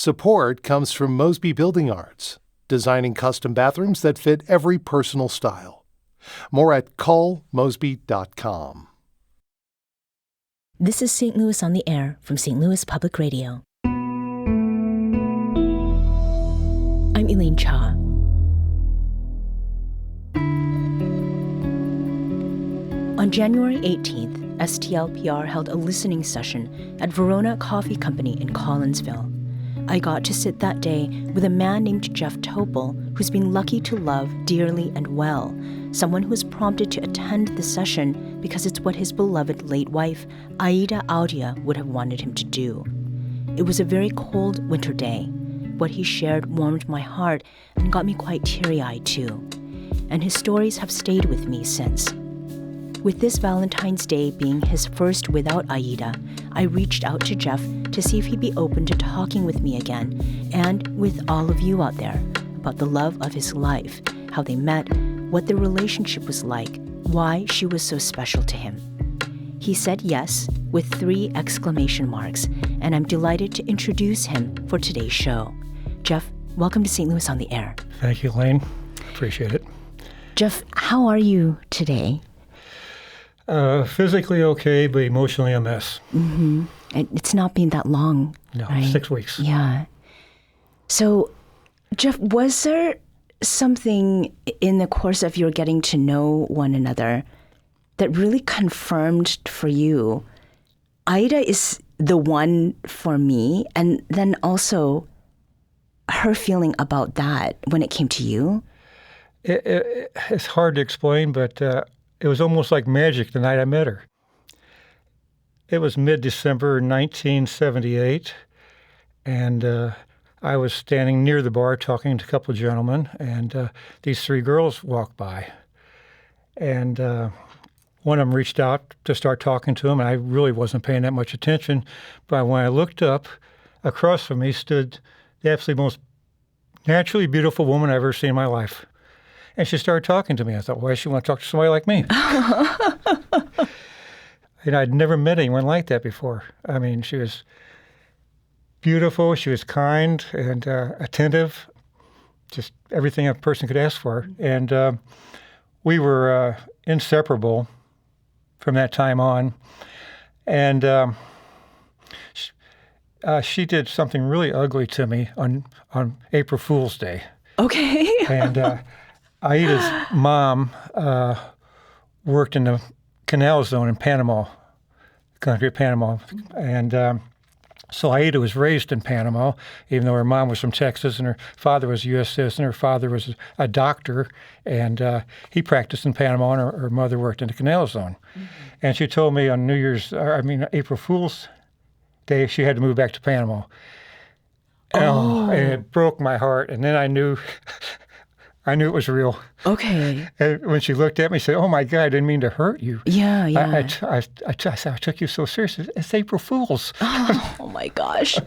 Support comes from Mosby Building Arts, designing custom bathrooms that fit every personal style. More at callmosby.com. This is St. Louis on the Air from St. Louis Public Radio. I'm Elaine Cha. On January 18th, STLPR held a listening session at Verona Coffee Company in Collinsville. I got to sit that day with a man named Jeff Topal, who's been lucky to love dearly and well, someone who was prompted to attend the session because it's what his beloved late wife, Aida Audia, would have wanted him to do. It was a very cold winter day. What he shared warmed my heart and got me quite teary-eyed too. And his stories have stayed with me since. With this Valentine's Day being his first without Aida, I reached out to Jeff to see if he'd be open to talking with me again, and with all of you out there, about the love of his life, how they met, what their relationship was like, why she was so special to him. He said yes, with 3 exclamation marks, and I'm delighted to introduce him for today's show. Jeff, welcome to St. Louis on the Air. Thank you, Elaine. Appreciate it. Jeff, how are you today? Physically okay, but emotionally a mess. Mm-hmm. It's not been that long. No, right? 6 weeks. Yeah. So, Jeff, was there something in the course of your getting to know one another that really confirmed for you, Aida is the one for me, and then also her feeling about that when it came to you? It's hard to explain, but it was almost like magic the night I met her. It was mid-December 1978, and I was standing near the bar talking to a couple of gentlemen, and these 3 girls walked by. And one of them reached out to start talking to him, and I really wasn't paying that much attention. But when I looked up, across from me stood the absolutely most naturally beautiful woman I've ever seen in my life. And she started talking to me. I thought, why does she want to talk to somebody like me? And I'd never met anyone like that before. I mean, she was beautiful, she was kind and attentive, just everything a person could ask for. And we were inseparable from that time on. And she did something really ugly to me on April Fool's Day. Okay. And Aida's mom worked in the canal zone in Panama, country of Panama. And so Aida was raised in Panama, even though her mom was from Texas and her father was a U.S. citizen. Her father was a doctor, and he practiced in Panama, and her mother worked in the canal zone. Mm-hmm. And she told me on April Fool's Day, she had to move back to Panama. Oh. And it broke my heart. And then I knew it was real. Okay. And when she looked at me, she said, "Oh my God, I didn't mean to hurt you." Yeah, yeah. I took you so seriously. It's April Fool's. Oh my gosh.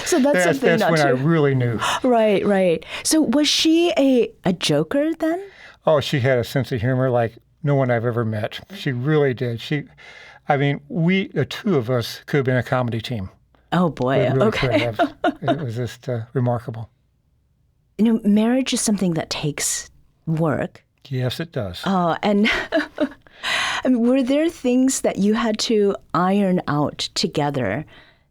So that's something that's when I really knew. Right, right. So was she a joker then? Oh, she had a sense of humor like no one I've ever met. She really did. The 2 of us could have been a comedy team. Oh boy. We really okay. could have. It was just remarkable. You know, marriage is something that takes work. Yes, it does. And were there things that you had to iron out together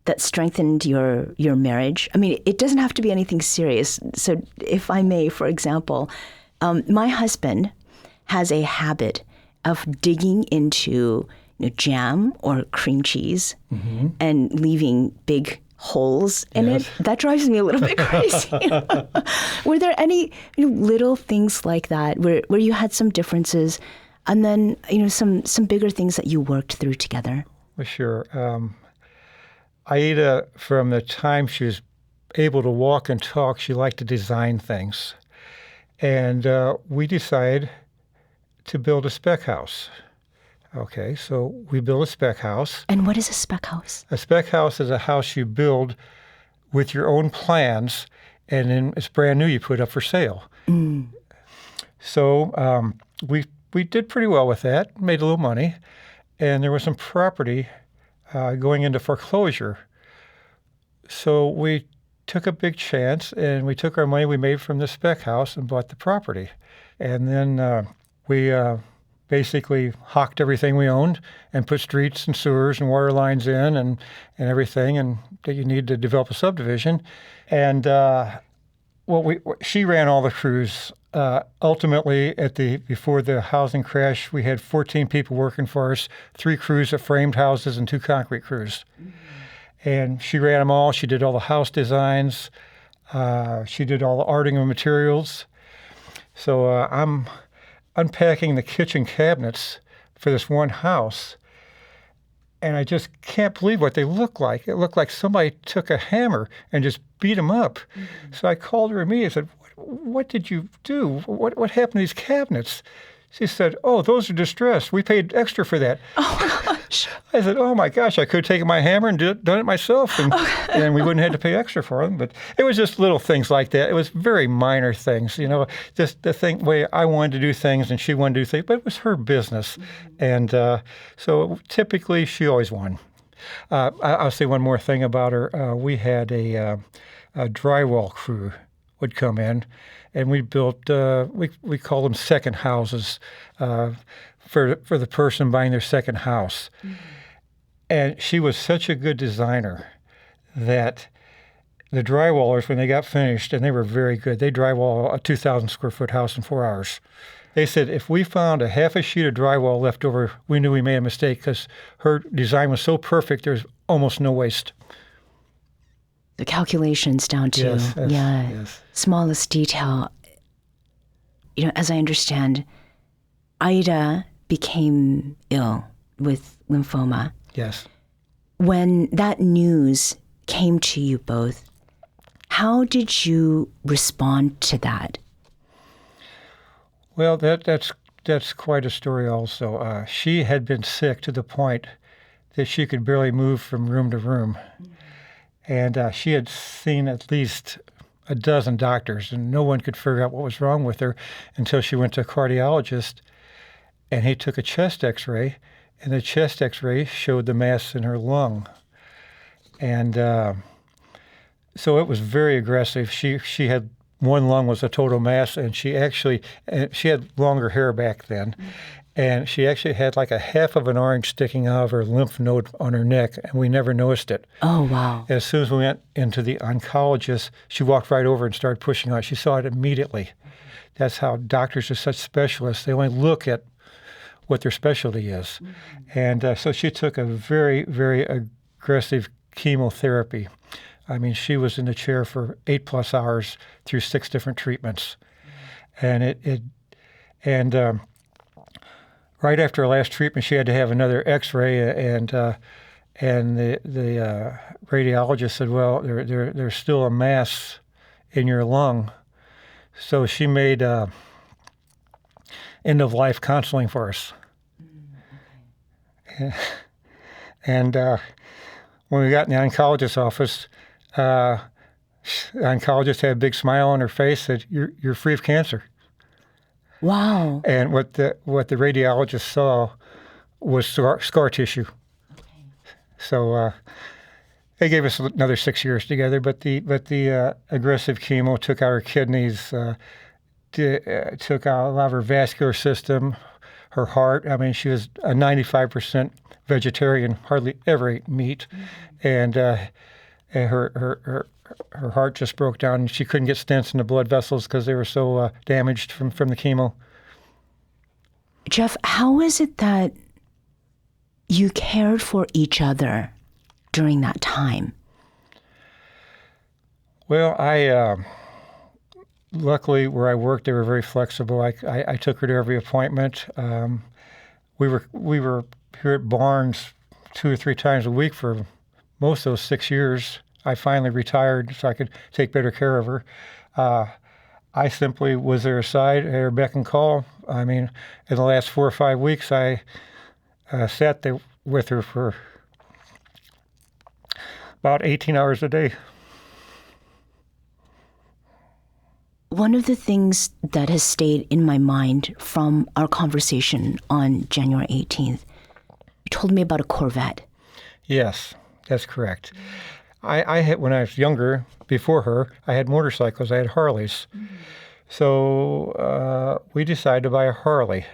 that strengthened your marriage? I mean, it doesn't have to be anything serious. So if I may, for example, my husband has a habit of digging into jam or cream cheese and leaving big holes in it. That drives me a little bit crazy. Were there any little things like that where you had some differences, and then some bigger things that you worked through together? Well, sure. Aida, from the time she was able to walk and talk, she liked to design things, and we decided to build a spec house. Okay, so we built a spec house. And what is a spec house? A spec house is a house you build with your own plans, and then it's brand new, you put up for sale. Mm. So we did pretty well with that, made a little money, and there was some property going into foreclosure. So we took a big chance, and we took our money we made from the spec house and bought the property. And then we basically hocked everything we owned and put streets and sewers and water lines in and everything and that you need to develop a subdivision. And she ran all the crews. Ultimately, before the housing crash, we had 14 people working for us, 3 crews that framed houses and 2 concrete crews. Mm-hmm. And she ran them all. She did all the house designs. She did all the arting of materials. So I'm unpacking the kitchen cabinets for this one house, and I just can't believe what they look like. It looked like somebody took a hammer and just beat them up. Mm-hmm. So I called her immediately and said, what did you do? What happened to these cabinets? She said, oh, those are distressed. We paid extra for that. Oh, gosh. I said, oh, my gosh, I could have taken my hammer and done it myself, and we wouldn't have had to pay extra for them. But it was just little things like that. It was very minor things, just the way I wanted to do things and she wanted to do things, but it was her business. Mm-hmm. And so typically she always won. I'll say one more thing about her. We had a drywall crew would come in, and we built, we call them second houses for the person buying their second house. Mm-hmm. And she was such a good designer that the drywallers, when they got finished, and they were very good, they drywall a 2,000 square foot house in 4 hours. They said if we found a half a sheet of drywall left over, we knew we made a mistake because her design was so perfect, there's almost no waste. The calculations down to smallest detail. As I understand, Aida became ill with lymphoma. Yes. When that news came to you both, how did you respond to that? Well, that's quite a story also. She had been sick to the point that she could barely move from room to room. And she had seen at least a dozen doctors, and no one could figure out what was wrong with her until she went to a cardiologist, and he took a chest x-ray, and the chest x-ray showed the mass in her lung. And so it was very aggressive. She had one lung was a total mass, and she had longer hair back then. Mm-hmm. And she actually had like a half of an orange sticking out of her lymph node on her neck, and we never noticed it. Oh, wow. As soon as we went into the oncologist, she walked right over and started pushing on it. She saw it immediately. That's how doctors are such specialists. They only look at what their specialty is. Mm-hmm. And so she took a very, very aggressive chemotherapy. I mean, she was in the chair for 8+ hours through 6 different treatments. Mm-hmm. And right after her last treatment, she had to have another X-ray, and the radiologist said, "Well, there's still a mass in your lung." So she made end-of-life counseling for us. Mm-hmm. And when we got in the oncologist's office, the oncologist had a big smile on her face, said, "You're free of cancer." Wow. And what the radiologist saw was scar tissue. Okay. So they gave us another 6 years together, but the aggressive chemo took out her kidneys, took out a lot of her vascular system, her heart. I mean, she was a 95% vegetarian, hardly ever ate meat, and her heart just broke down, and she couldn't get stents in the blood vessels because they were so damaged from the chemo. Jeff, how is it that you cared for each other during that time? Well, I luckily where I worked, they were very flexible. I took her to every appointment. We were here at Barnes 2 or 3 times a week for most of those 6 years. I finally retired so I could take better care of her. I simply was there aside, at her beck and call. I mean, in the last 4 or 5 weeks, I sat there with her for about 18 hours a day. One of the things that has stayed in my mind from our conversation on January 18th, you told me about a Corvette. Yes, that's correct. I had, when I was younger, before her, I had motorcycles. I had Harleys. So we decided to buy a Harley.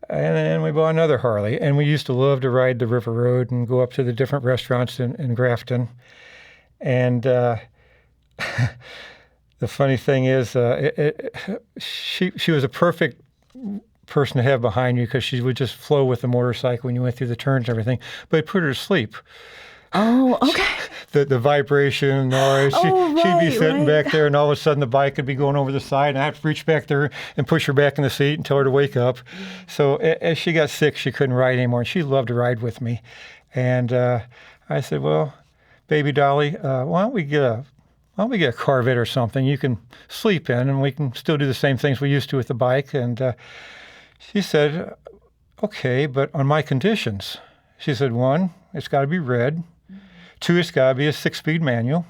And then we bought another Harley. And we used to love to ride the River Road and go up to the different restaurants in Grafton. And the funny thing is, she was a perfect person to have behind you because she would just flow with the motorcycle when you went through the turns and everything. But it put her to sleep. Oh, okay. The vibration and all that. She'd be sitting back there, and all of a sudden the bike would be going over the side, and I have to reach back there and push her back in the seat and tell her to wake up. So as she got sick, she couldn't ride anymore, and she loved to ride with me. And I said, well, baby Dolly, why don't we get a Corvette or something you can sleep in, and we can still do the same things we used to with the bike. And she said, okay, but on my conditions. She said, 1, it's got to be red. 2, it's got to be a 6-speed manual.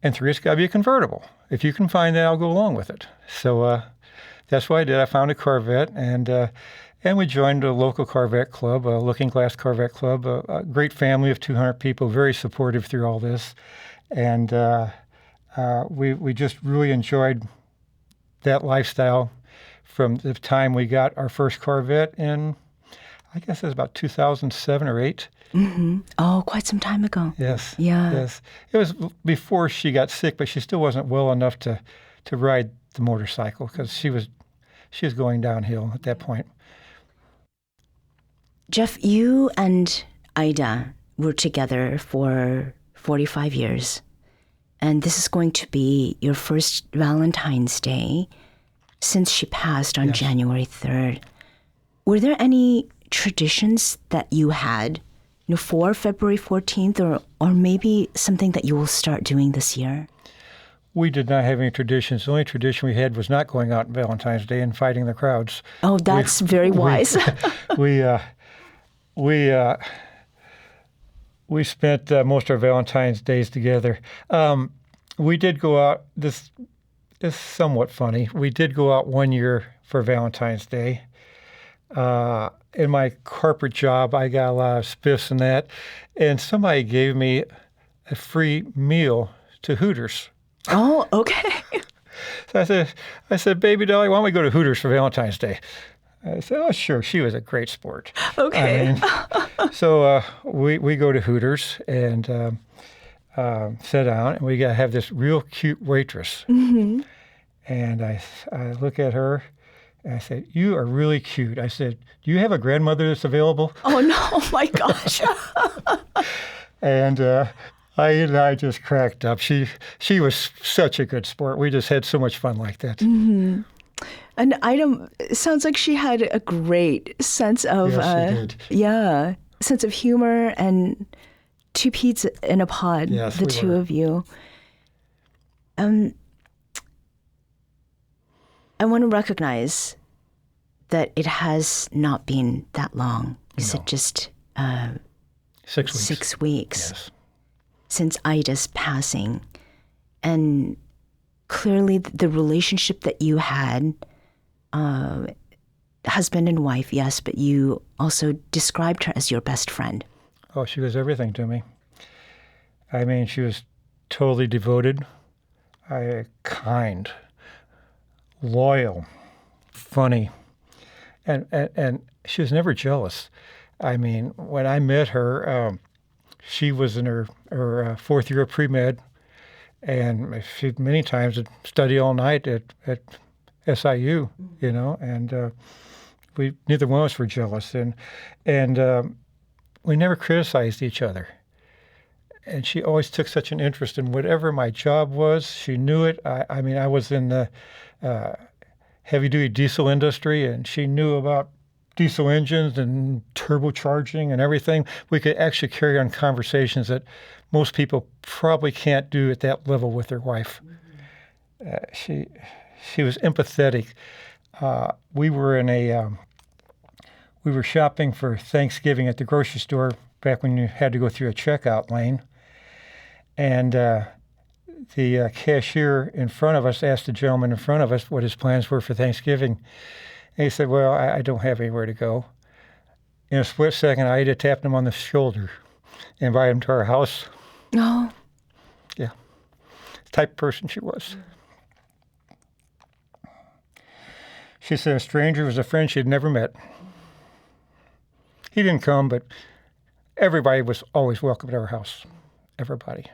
And 3, it's got to be a convertible. If you can find that, I'll go along with it. So that's what I did. I found a Corvette, and we joined a local Corvette club, a Looking Glass Corvette Club, a great family of 200 people, very supportive through all this. And we just really enjoyed that lifestyle from the time we got our first Corvette in, I guess it was about 2007 or 8. Mm-hmm. Oh, quite some time ago. Yes. Yeah. Yes. It was before she got sick, but she still wasn't well enough to ride the motorcycle because she was going downhill at that point. Jeff, you and Aida were together for 45 years, and this is going to be your first Valentine's Day since she passed on January 3rd. Were there any traditions that you had, for February 14th, or maybe something that you will start doing this year? We did not have any traditions. The only tradition we had was not going out on Valentine's Day and fighting the crowds. Oh, that's very wise. We spent most of our Valentine's days together. We did go out. This is somewhat funny. We did go out one year for Valentine's Day. In my corporate job, I got a lot of spiffs and that, and somebody gave me a free meal to Hooters. Oh, okay. So I said, baby Dolly, why don't we go to Hooters for Valentine's Day? I said, oh, sure. She was a great sport. Okay. So we go to Hooters and sit down, and we got to have this real cute waitress. Mm-hmm. And I look at her, and I said, you are really cute. I said, do you have a grandmother that's available? Oh, no. Oh, my gosh. And I just cracked up. She was such a good sport. We just had so much fun like that. Mm-hmm. And Ida, it sounds like she had a great sense of, yes, she did. Yeah, sense of humor and 2 peas in a pod, yes, the two of you. I want to recognize that it has not been that long. You said just 6 weeks. 6 weeks yes. Since Ida's passing. And clearly the relationship that you had, husband and wife, yes, but you also described her as your best friend. Oh, she was everything to me. I mean, she was totally devoted, kind, loyal, funny, and she was never jealous. I mean, when I met her, she was in her 4th year of pre-med, and she many times would study all night at SIU, and neither one of us were jealous, and we never criticized each other. And she always took such an interest in whatever my job was. She knew it. I mean, I was in the heavy-duty diesel industry, and she knew about diesel engines and turbocharging and everything. We could actually carry on conversations that most people probably can't do at that level with their wife. She was empathetic. We were shopping for Thanksgiving at the grocery store back when you had to go through a checkout lane. And the cashier in front of us asked the gentleman in front of us what his plans were for Thanksgiving. And he said, well, I don't have anywhere to go. In a split second, Ida tapped him on the shoulder, invited him to our house. No. Yeah. The type of person she was. She said a stranger was a friend she had never met. He didn't come, but everybody was always welcome at our house. Everybody.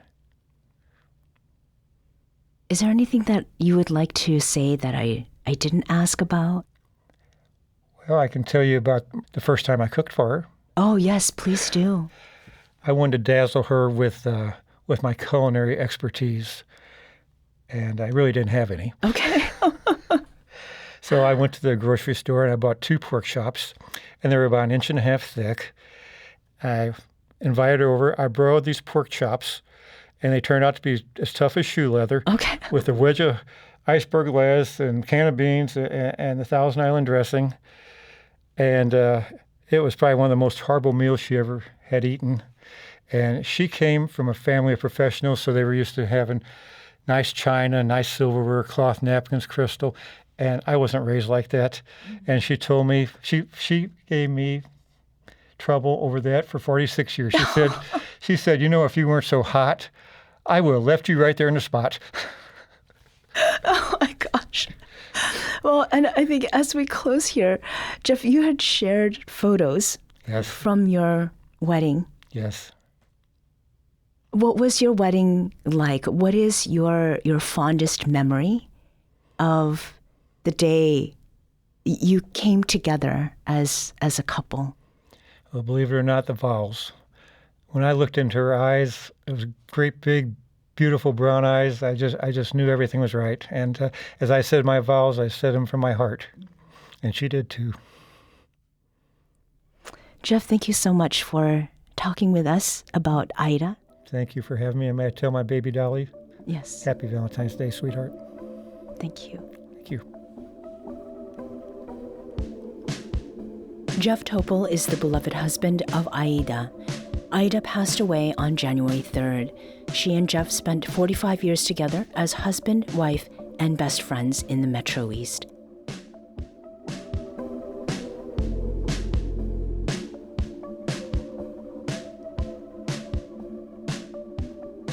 Is there anything that you would like to say that I didn't ask about? Well, I can tell you about the first time I cooked for her. Oh, yes, please do. I wanted to dazzle her with my culinary expertise, and I really didn't have any. Okay. So I went to the grocery store and I bought 2 pork chops, and they were about 1.5 inches thick. I invited her over. I broiled these pork chops, and they turned out to be as tough as shoe leather. Okay. With a wedge of iceberg lettuce and can of beans and the Thousand Island dressing. And it was probably one of the most horrible meals she ever had eaten. And she came from a family of professionals, so they were used to having nice china, nice silverware, cloth napkins, crystal. And I wasn't raised like that. And she told me, she gave me trouble over that for 46 years. She said, you know, if you weren't so hot, I would have left you right there in the spot. Oh my gosh. Well, and I think as we close here, Jeff, you had shared photos from your wedding. Yes. What was your wedding like? What is your fondest memory of the day you came together as a couple? Well, believe it or not, the vows. When I looked into her eyes, it was great, big, beautiful brown eyes. I just knew everything was right. And as I said my vows, I said them from my heart. And she did too. Jeff, thank you so much for talking with us about Aida. Thank you for having me. And may I tell my baby Dolly? Yes. Happy Valentine's Day, sweetheart. Thank you. Thank you. Jeff Topal is the beloved husband of Aida. Aida passed away on January 3rd. She and Jeff spent 45 years together as husband, wife, and best friends in the Metro East.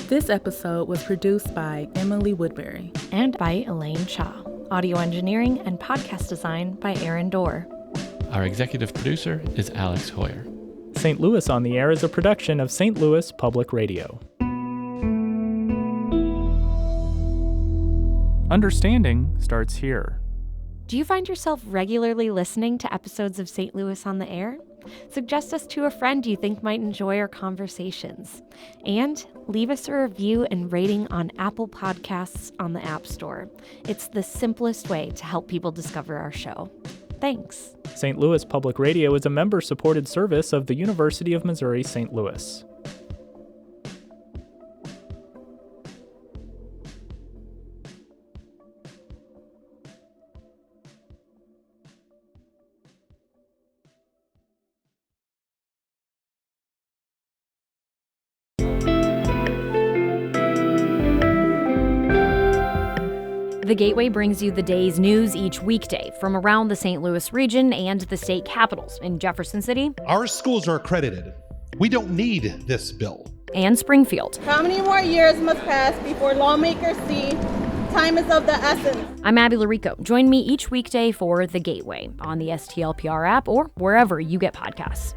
This episode was produced by Emily Woodbury and by Elaine Shaw. Audio engineering and podcast design by Aaron Dorr. Our executive producer is Alex Hoyer. St. Louis on the Air is a production of St. Louis Public Radio. Understanding starts here. Do you find yourself regularly listening to episodes of St. Louis on the Air? Suggest us to a friend you think might enjoy our conversations. And leave us a review and rating on Apple Podcasts on the App Store. It's the simplest way to help people discover our show. Thanks. St. Louis Public Radio is a member-supported service of the University of Missouri St. Louis. The Gateway brings you the day's news each weekday from around the St. Louis region and the state capitals in Jefferson City. Our schools are accredited. We don't need this bill. And Springfield. How many more years must pass before lawmakers see time is of the essence? I'm Abby Larico. Join me each weekday for The Gateway on the STLPR app or wherever you get podcasts.